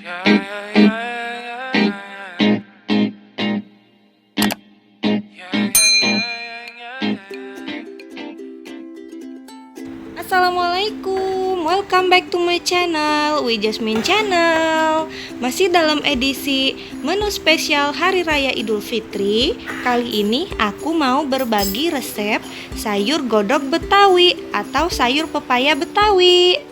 Assalamualaikum, welcome back to my channel, Jasmine Channel. Masih dalam edisi menu spesial Hari Raya Idul Fitri. Kali ini aku mau berbagi resep sayur godok Betawi atau sayur pepaya Betawi.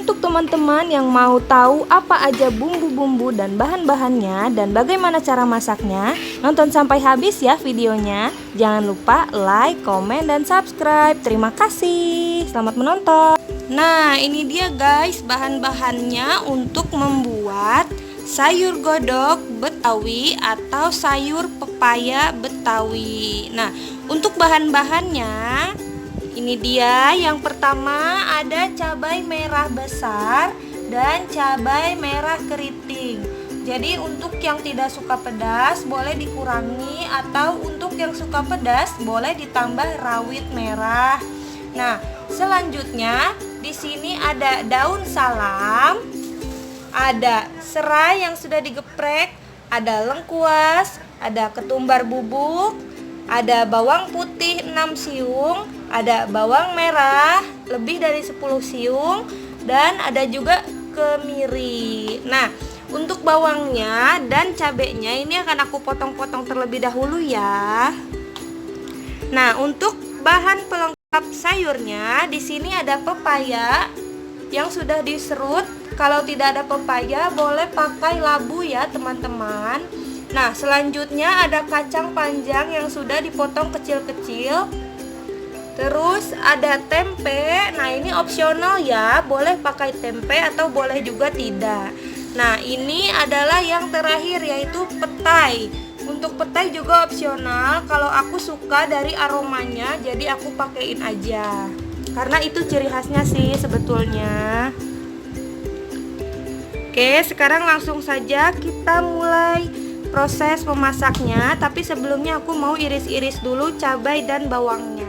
Untuk teman-teman yang mau tahu apa aja bumbu-bumbu dan bahan-bahannya dan bagaimana cara masaknya, nonton sampai habis ya videonya. Jangan lupa like, komen, dan subscribe. Terima kasih. Selamat menonton. Nah, ini dia guys bahan-bahannya untuk membuat sayur godok Betawi atau sayur pepaya Betawi. Nah, untuk bahan-bahannya ini dia. Yang pertama ada cabai merah besar dan cabai merah keriting. Jadi untuk yang tidak suka pedas boleh dikurangi, atau untuk yang suka pedas boleh ditambah rawit merah. Nah, selanjutnya di sini ada daun salam, ada serai yang sudah digeprek, ada lengkuas, ada ketumbar bubuk, ada bawang putih 6 siung, ada bawang merah lebih dari 10 siung, dan ada juga kemiri. Nah, untuk bawangnya dan cabenya ini akan aku potong-potong terlebih dahulu ya. Nah, untuk bahan pelengkap sayurnya di sini ada pepaya yang sudah diserut. Kalau tidak ada pepaya boleh pakai labu ya, teman-teman. Nah, selanjutnya ada kacang panjang yang sudah dipotong kecil-kecil. Terus ada tempe. Nah, ini opsional ya, boleh pakai tempe atau boleh juga tidak. Nah, ini adalah yang terakhir yaitu petai. Untuk petai juga opsional. Kalau aku suka dari aromanya, jadi aku pakein aja. Karena itu ciri khasnya sih sebetulnya. Oke, sekarang langsung saja kita mulai proses memasaknya. Tapi sebelumnya aku mau iris-iris dulu cabai dan bawangnya.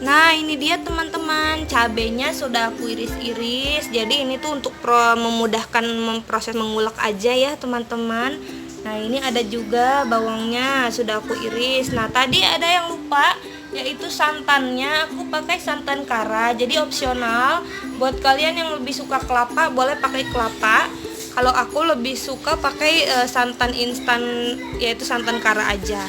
Nah, ini dia teman-teman, cabenya sudah aku iris-iris. Jadi ini tuh untuk memudahkan proses mengulek aja ya teman-teman. Nah, ini ada juga bawangnya sudah aku iris. Nah, tadi ada yang lupa, yaitu santannya. Aku pakai santan kara, jadi opsional. Buat kalian yang lebih suka kelapa boleh pakai kelapa. Kalau aku lebih suka pakai santan instan, yaitu santan kara aja.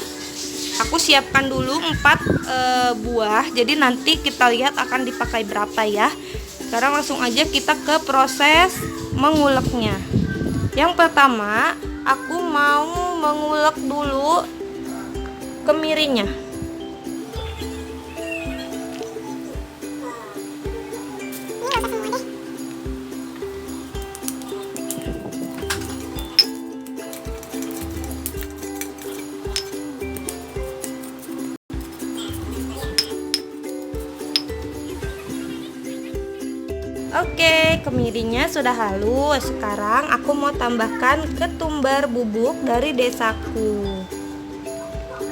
Aku siapkan dulu 4 buah, jadi nanti kita lihat akan dipakai berapa ya. Sekarang langsung aja kita ke proses menguleknya. Yang pertama, aku mau mengulek dulu kemirinya. Oke, kemirinya sudah halus. Sekarang aku mau tambahkan ketumbar bubuk dari desaku.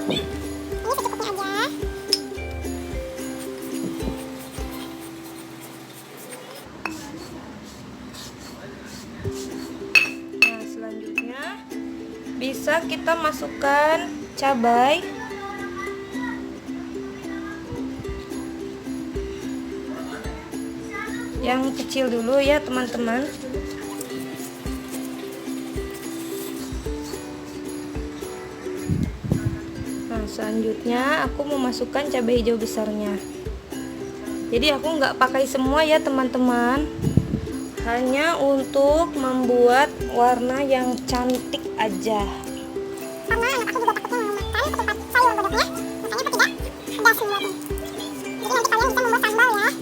Ini secukupnya aja. Nah, selanjutnya bisa kita masukkan cabai. Yang kecil dulu ya teman-teman. Nah, selanjutnya aku memasukkan cabai hijau besarnya. Jadi aku nggak pakai semua ya teman-teman, hanya untuk membuat warna yang cantik aja. Karena anak aku juga takutnya mau makan ketupat sayur godoknya, makanya aku tidak pedas semua tuh. Jadi nanti kalian bisa membuat sambal ya.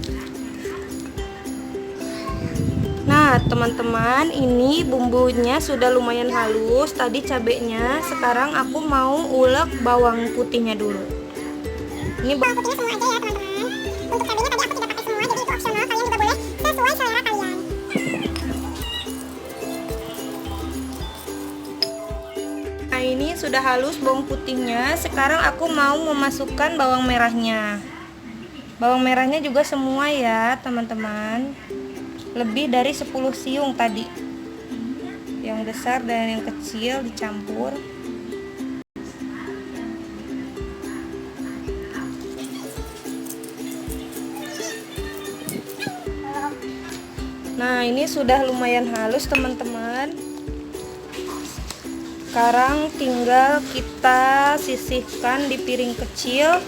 Nah teman-teman, ini bumbunya sudah lumayan halus. Tadi cabenya, sekarang aku mau ulek bawang putihnya dulu. Ini Bawang putihnya semua aja ya teman-teman. Untuk cabenya tadi aku tidak pakai semua, jadi itu opsional. Kalian juga boleh sesuai selera kalian. Nah, ini sudah halus bawang putihnya. Sekarang aku mau memasukkan bawang merahnya. Bawang merahnya juga semua ya teman-teman. Lebih dari 10 siung tadi. yang besar dan yang kecil dicampur. Nah, ini sudah lumayan halus teman-teman. Sekarang tinggal kita sisihkan di piring kecil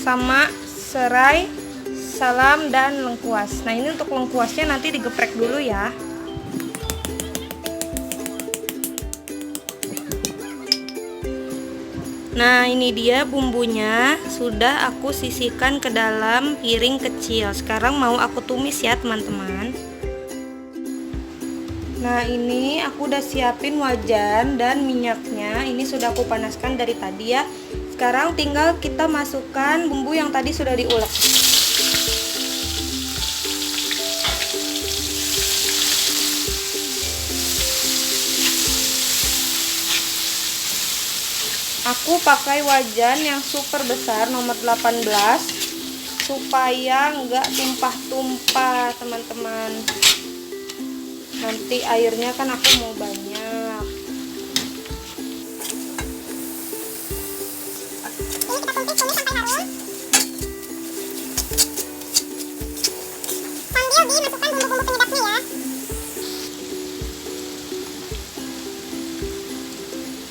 sama serai, salam, dan lengkuas. Nah, ini untuk lengkuasnya nanti digeprek dulu ya. Nah, ini dia bumbunya, sudah aku sisihkan ke dalam piring kecil. Sekarang mau aku tumis ya teman-teman. Nah, ini aku udah siapin wajan dan minyaknya. Ini sudah aku panaskan dari tadi ya. Sekarang tinggal kita masukkan bumbu yang tadi sudah diulek. Aku pakai wajan yang super besar nomor 18 supaya nggak tumpah-tumpah teman-teman. Nanti airnya kan aku mau banyak. Ini kita tumis sampai harum. Sambil dimasukkan bumbu-bumbu penyedapnya ya.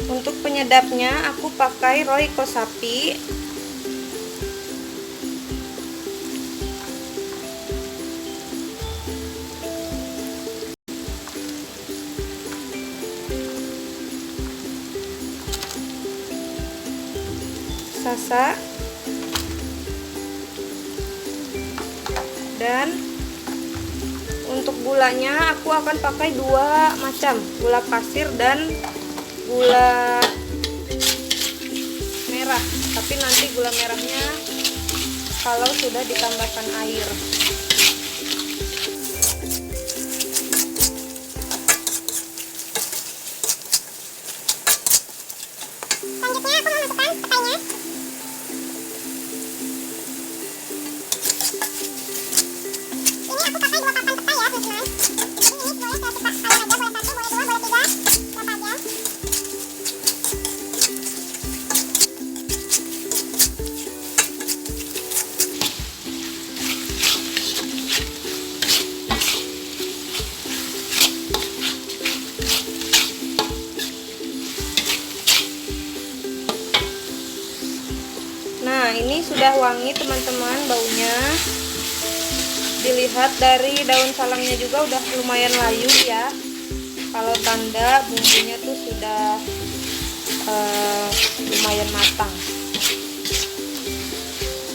Untuk penyedapnya aku pakai Royco sapi. Sasa. Dan untuk gulanya aku akan pakai dua macam, gula pasir dan gula merah, tapi nanti gula merahnya kalau sudah ditambahkan air. Selanjutnya aku mau masukkan petainya. Ini aku pakai 2 papan petai ya teman-teman. Jadi ini boleh sesuka kalian aja, boleh 1, boleh 2, boleh 3, berapa aja. Nah, ini sudah wangi teman-teman baunya. Dilihat dari daun salangnya juga udah lumayan layu ya. Kalau tanda bumbunya tuh sudah lumayan matang.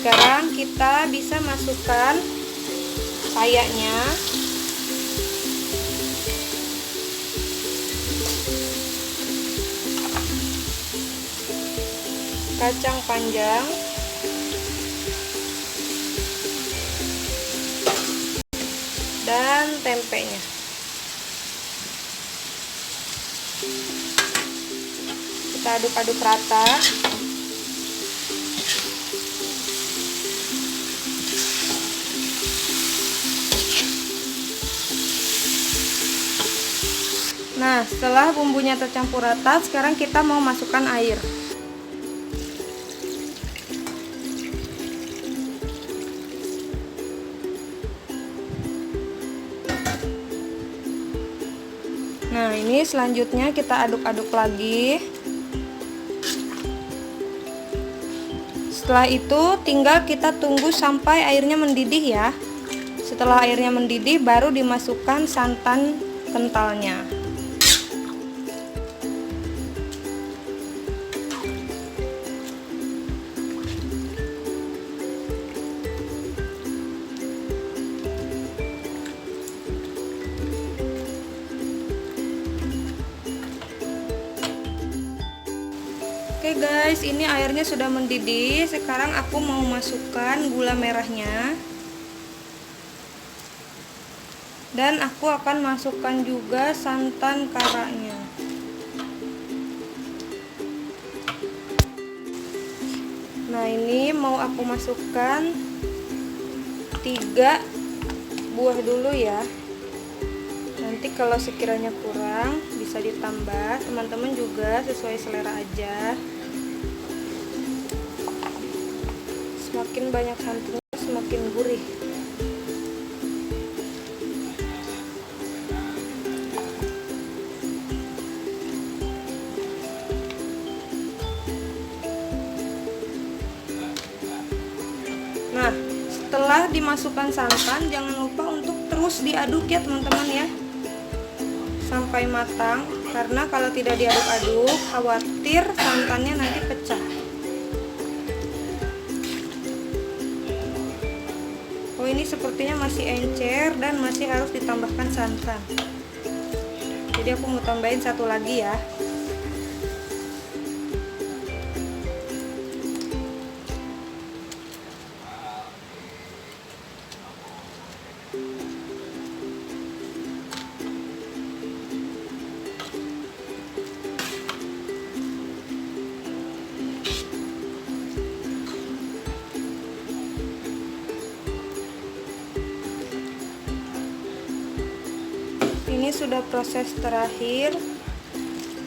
Sekarang kita bisa masukkan payanya. Kacang panjang. Dan tempenya. Kita aduk-aduk rata. Nah, setelah bumbunya tercampur rata, sekarang kita mau masukkan air. Nah, ini selanjutnya kita aduk-aduk lagi. Setelah itu tinggal kita tunggu sampai airnya mendidih ya. Setelah airnya mendidih baru dimasukkan santan kentalnya. Oke guys, ini airnya sudah mendidih. Sekarang aku mau masukkan gula merahnya. Dan aku akan masukkan juga santan karanya. Nah, ini mau aku masukkan 3 buah dulu ya. Nanti kalau sekiranya kurang bisa ditambah, teman-teman juga sesuai selera aja. Semakin banyak santannya semakin gurih. Nah, setelah dimasukkan santan, jangan lupa untuk terus diaduk ya teman-teman ya, sampai matang. Karena kalau tidak diaduk-aduk, khawatir santannya nanti pecah. Oh, ini sepertinya masih encer dan masih harus ditambahkan santan. Jadi aku mau tambahin satu lagi ya. Ini sudah proses terakhir.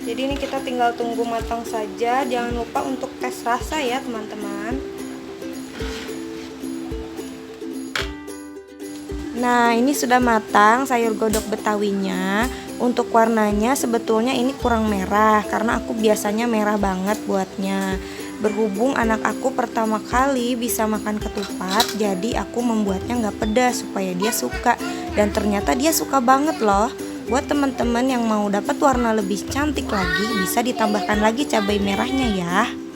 Jadi ini kita tinggal tunggu matang saja. Jangan lupa untuk tes rasa ya teman-teman. Nah, ini sudah matang sayur godok betawinya. Untuk warnanya sebetulnya ini kurang merah karena aku biasanya merah banget buatnya. Berhubung anak aku pertama kali bisa makan ketupat, jadi aku membuatnya nggak pedas supaya dia suka. Dan ternyata dia suka banget loh. Buat teman-teman yang mau dapat warna lebih cantik lagi, bisa ditambahkan lagi cabai merahnya ya.